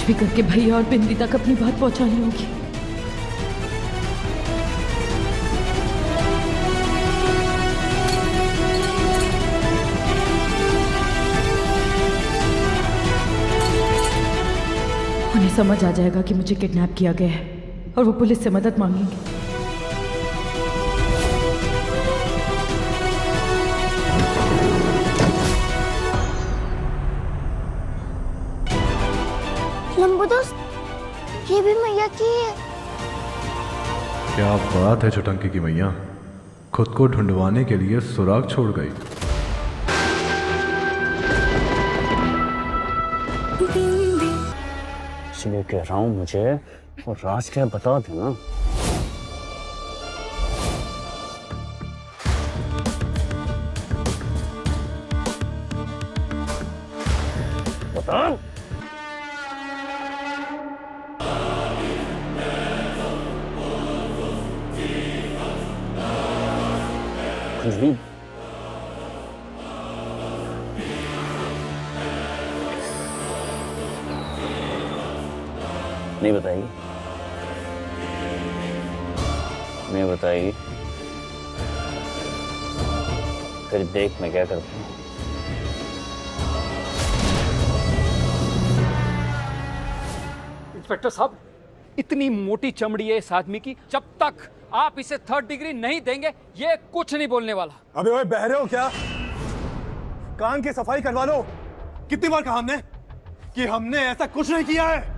भी करके भैया और बिंदी तक अपनी बात पहुंचानी होगी। उन्हें समझ आ जाएगा कि मुझे किडनैप किया गया है और वो पुलिस से मदद मांगेंगे। लंबू दोस्त, ये भी मैया की है। क्या बात है चुटंकी की मैया, खुद को ढूंढवाने के लिए सुराग छोड़ गई। इसलिए कह रहा हूँ मुझे और राज क्या बता देना। बता। कुछ भी नहीं बताएगी, नहीं बताएगी। फिर देख मैं क्या करता हूँ। इंस्पेक्टर साहब, इतनी मोटी चमड़ी है इस आदमी की, जब तक आप इसे 3rd डिग्री नहीं देंगे ये कुछ नहीं बोलने वाला। अबे ओए, बहरे हो क्या? कान की सफाई करवा लो। कितनी बार कहा हमने कि हमने ऐसा कुछ नहीं किया है।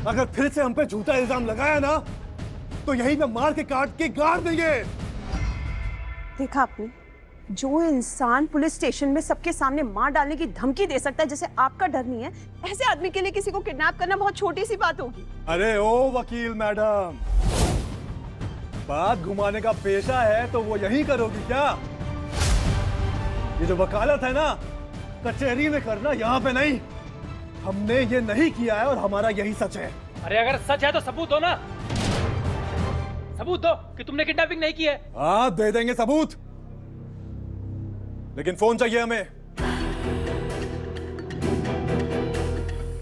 अगर फिर से हम पे झूठा इल्जाम लगाया ना तो यहीं पे मार के काट के गाड़ देंगे। देखा आपने, जो इंसान पुलिस स्टेशन में सबके सामने मार डालने की धमकी दे सकता है, जैसे आपका डर नहीं है, ऐसे आदमी के लिए किसी को किडनैप करना बहुत छोटी सी बात होगी। अरे ओ वकील मैडम, बात घुमाने का पेशा है तो वो यही करोगी क्या? ये जो वकालत है ना, कचहरी में करना, यहाँ पे नहीं। हमने ये नहीं किया है और हमारा यही सच है। अरे अगर सच है तो सबूत दो ना, सबूत दो कि तुमने किडनैपिंग नहीं की है। हाँ, दे देंगे सबूत, लेकिन फोन चाहिए हमें।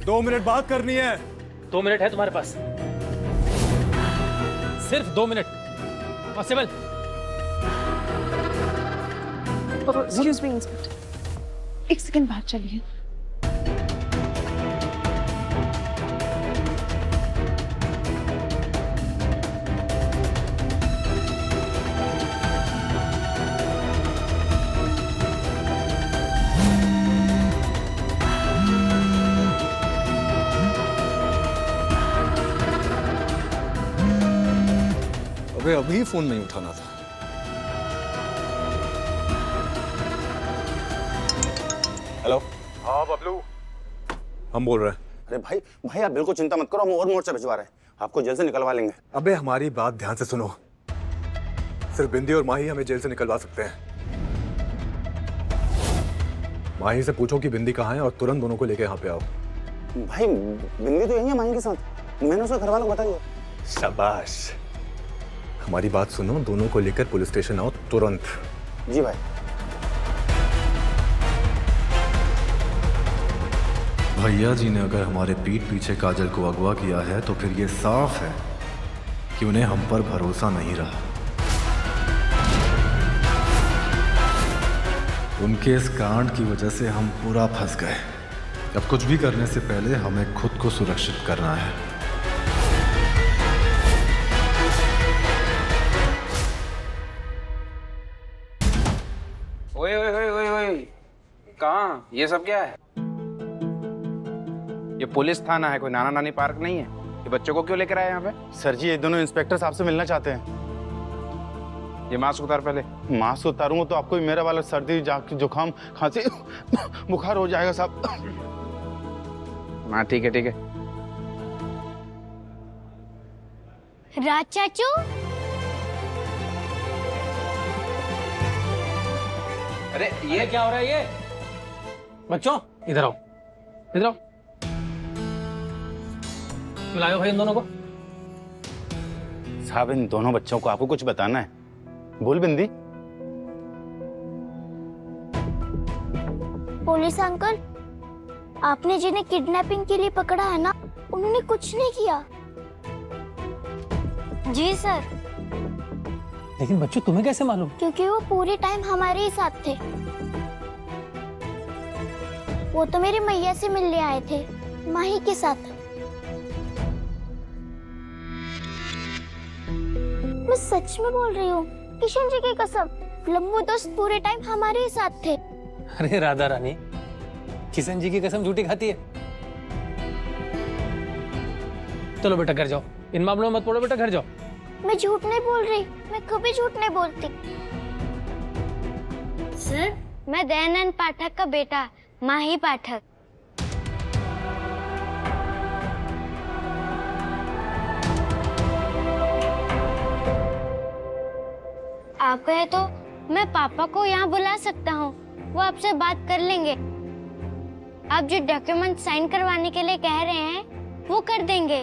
2 मिनट बात करनी है। 2 मिनट है तुम्हारे पास, सिर्फ 2 minute. Possible? Excuse me inspector, 1 second बाहर चलिए। अबे अभी फोन नहीं उठाना था। हेलो। हाँ बबलू, हम बोल रहे हैं। अरे भाई भाई आप बिल्कुल चिंता मत करो, हम और मोर्चा भिजवा रहे हैं, आपको जेल से निकलवा लेंगे। अबे हमारी बात ध्यान से सुनो, सिर्फ बिंदी और माही हमें जेल से निकलवा सकते हैं। माही से पूछो कि बिंदी कहाँ है और तुरंत दोनों को लेके यहाँ पे आओ। भाई बिंदी तो यही है माही के साथ, मैंने उसका घर वालों को बता दिया। शाबाश, हमारी बात सुनो, दोनों को लेकर पुलिस स्टेशन आओ तुरंत। जी भाई। भैया जी ने अगर हमारे पीठ पीछे काजल को अगवा किया है तो फिर ये साफ है कि उन्हें हम पर भरोसा नहीं रहा। उनके इस कांड की वजह से हम पूरा फंस गए। अब कुछ भी करने से पहले हमें खुद को सुरक्षित करना है। ओए ओए ओए ओए ओए, कहाँ? ये सब क्या है? ये पुलिस थाना है, कोई नाना नानी पार्क नहीं है। ये बच्चों को क्यों लेकर आए यहाँ पे? सर जी, ये दोनों इंस्पेक्टर साहब से मिलना चाहते हैं। ये मास्क उतार पहले। मास्क उतारूंगा तो आपको भी मेरा वाला सर्दी, जुकाम, खांसी, बुखार हो जाएगा साहब। हाँ ठीक है ठीक है। राज चाचू, अरे ये क्या हो रहा है? ये बच्चों इधर आओ, इधर आओ। मिलाओ भाई इन दोनों को। साहब इन दोनों बच्चों को आपको कुछ बताना है, बोल बिंदी। पुलिस अंकल, आपने जिन्हें किडनैपिंग के लिए पकड़ा है ना, उन्होंने कुछ नहीं किया। जी सर। लेकिन बच्चों तुम्हें कैसे मालूम? क्योंकि वो पूरे टाइम हमारे ही साथ थे। वो तो मेरी मैया से मिलने आए थे, माही के साथ। मैं सच में बोल रही हूँ, किशन जी की कसम, लम्बू दोस्त पूरे टाइम हमारे ही साथ थे। अरे राधा रानी, किशन जी की कसम झूठी खाती है? चलो बेटा घर जाओ, इन मामलों में मत पड़ो बेटा, घर जाओ। मैं झूठ नहीं बोल रही, मैं कभी झूठ नहीं बोलती। सर, मैं दयानंद पाठक का बेटा माही पाठक। आप कहे तो मैं पापा को यहाँ बुला सकता हूँ, वो आपसे बात कर लेंगे। आप जो डॉक्यूमेंट साइन करवाने के लिए कह रहे हैं वो कर देंगे,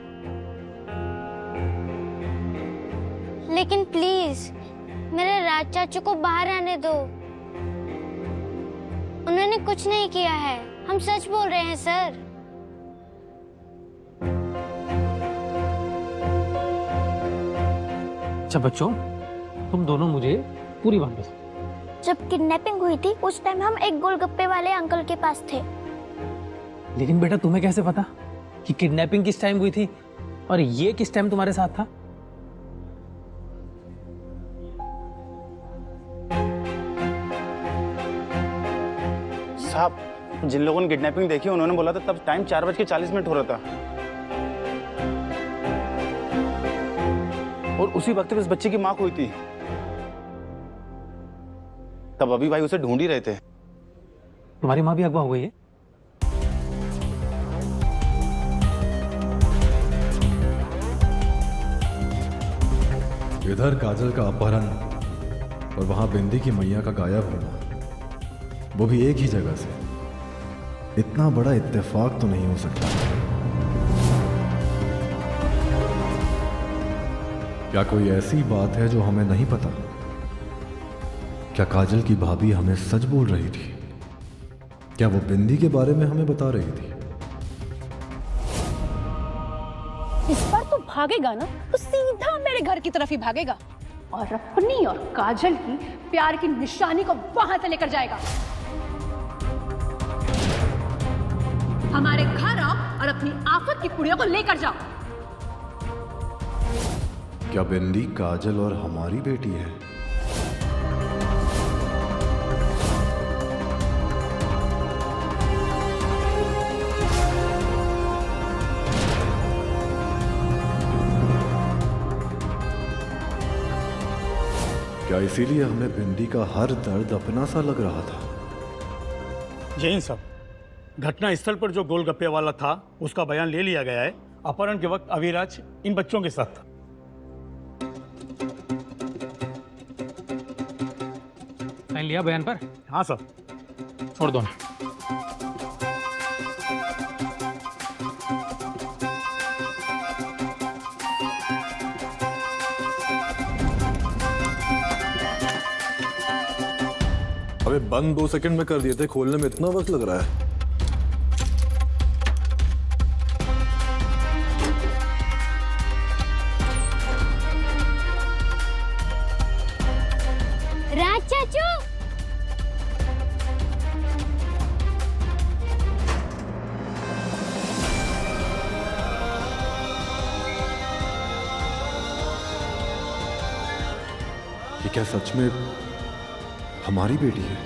लेकिन प्लीज मेरे राज चाचू को बाहर आने दो। उन्होंने कुछ नहीं किया है, हम सच बोल रहे हैं सर। अच्छा बच्चों, तुम दोनों मुझे पूरी बात बताओ। जब किडनैपिंग हुई थी उस टाइम हम एक गोलगप्पे वाले अंकल के पास थे। लेकिन बेटा तुम्हें कैसे पता कि किडनैपिंग किस टाइम हुई थी और ये किस टाइम तुम्हारे साथ था? साहब, जिन लोगों ने किडनैपिंग देखी उन्होंने बोला था तब टाइम 4:40 हो रहा था, और उसी वक्त पे इस बच्चे की मां खोई थी। तब अभी भाई उसे ढूंढ ही रहे थे। तुम्हारी माँ भी अगवा हो गई है? इधर काजल का अपहरण और वहां बिंदी की मैया का गायब होना, वो भी एक ही जगह से। इतना बड़ा इत्तेफाक तो नहीं हो सकता। क्या कोई ऐसी बात है जो हमें नहीं पता? क्या काजल की भाभी हमें सच बोल रही थी? क्या वो बिंदी के बारे में हमें बता रही थी? इस बार तो भागेगा ना तो सीधा मेरे घर की तरफ ही भागेगा, और अपनी और काजल की प्यार की निशानी को वहां से लेकर जाएगा। हमारे घर आओ और अपनी आफत की कुड़ियों को लेकर जाओ। क्या बिंदी काजल और हमारी बेटी है? क्या इसीलिए हमें बिंदी का हर दर्द अपना सा लग रहा था? जैन साहब, घटना स्थल पर जो गोलगप्पे वाला था उसका बयान ले लिया गया है। अपहरण के वक्त अविराज इन बच्चों के साथ था। साइन लिया बयान पर? हाँ सर। छोड़ दो ना। अबे बंद 2 सेकंड में कर दिए थे, खोलने में इतना वक्त लग रहा है। राज चाचू, ये क्या सच में हमारी बेटी है?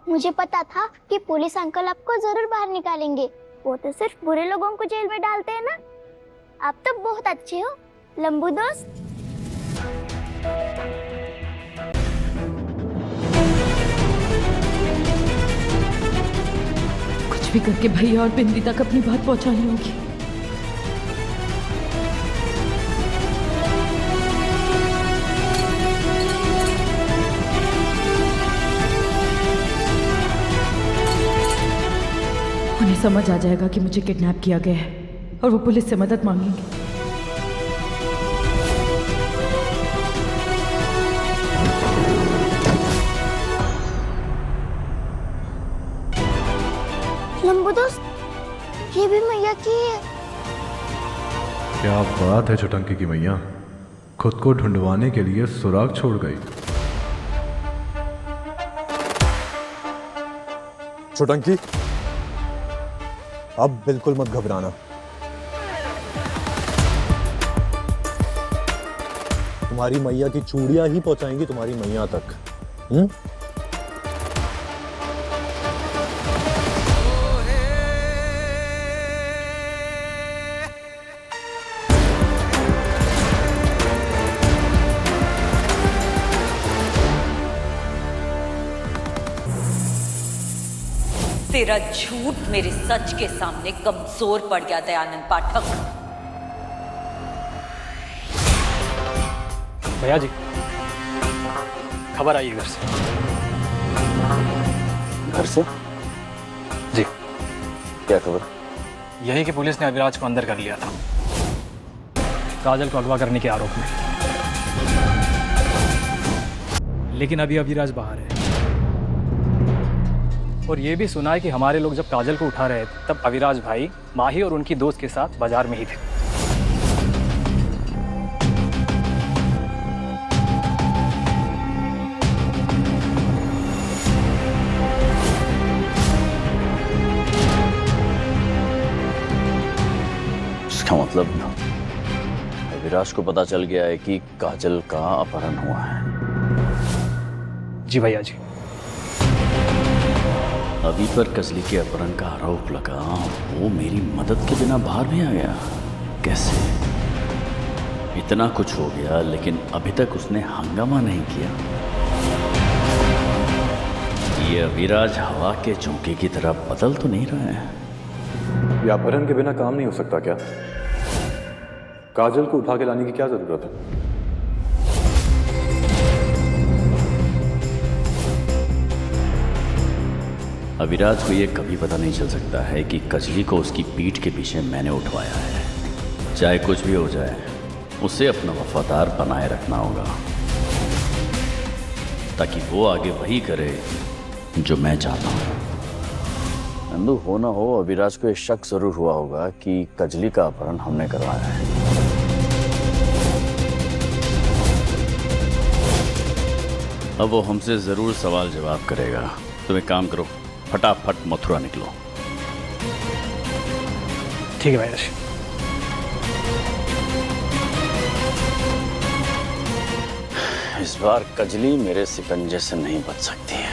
मुझे पता था कि पुलिस अंकल आपको जरूर बाहर निकालेंगे। वो तो सिर्फ बुरे लोगों को जेल में डालते हैं ना। आप तो बहुत अच्छे हो लंबू दोस्त। कुछ भी करके भैया और बिंदी तक अपनी बात पहुंचानी होगी। उन्हें समझ आ जाएगा कि मुझे किडनैप किया गया है और वो पुलिस से मदद मांगेंगे। लंबू दोस्त, ये भी मैया की है। क्या बात है छुटंकी की मैया, खुद को ढूंढवाने के लिए सुराग छोड़ गई। छुटंकी, अब बिल्कुल मत घबराना। तुम्हारी मैया की चूड़ियां ही पहुंचाएंगी तुम्हारी मैया तक। तेरा झूठ मेरे सच के सामने कमजोर पड़ गया दयानंद पाठक। भैया जी, खबर आई है घर से। घर से? जी। क्या खबर? यही कि पुलिस ने अविराज को अंदर कर लिया था, काजल को अगवा करने के आरोप में। लेकिन अभी अविराज बाहर है, और ये भी सुना है कि हमारे लोग जब काजल को उठा रहे थे तब अविराज भाई माही और उनकी दोस्त के साथ बाजार में ही थे। इसका मतलब अविराज को पता चल गया है कि काजल का अपहरण हुआ है। जी भैया जी। अभी पर कजली के अपहरण का आरोप लगा, वो मेरी मदद के बिना बाहर भी आ गया। कैसे? इतना कुछ हो गया लेकिन अभी तक उसने हंगामा नहीं किया। ये अविराज हवा के झोंके की तरह बदल तो नहीं रहा है। ये अपहरण के बिना काम नहीं हो सकता क्या? काजल को उठा के लाने की क्या जरूरत है? अविराज को यह कभी पता नहीं चल सकता है कि कजली को उसकी पीठ के पीछे मैंने उठवाया है। चाहे कुछ भी हो जाए, उसे अपना वफादार बनाए रखना होगा, ताकि वो आगे वही करे जो मैं चाहता हूँ। नंदू, हो ना हो अविराज को यह शक जरूर हुआ होगा कि कजली का अपहरण हमने करवाया है। अब वो हमसे जरूर सवाल जवाब करेगा। तुम एक काम करो, फटाफट मथुरा निकलो। ठीक है भैया। इस बार कजली मेरे शिकंजे से नहीं बच सकती है।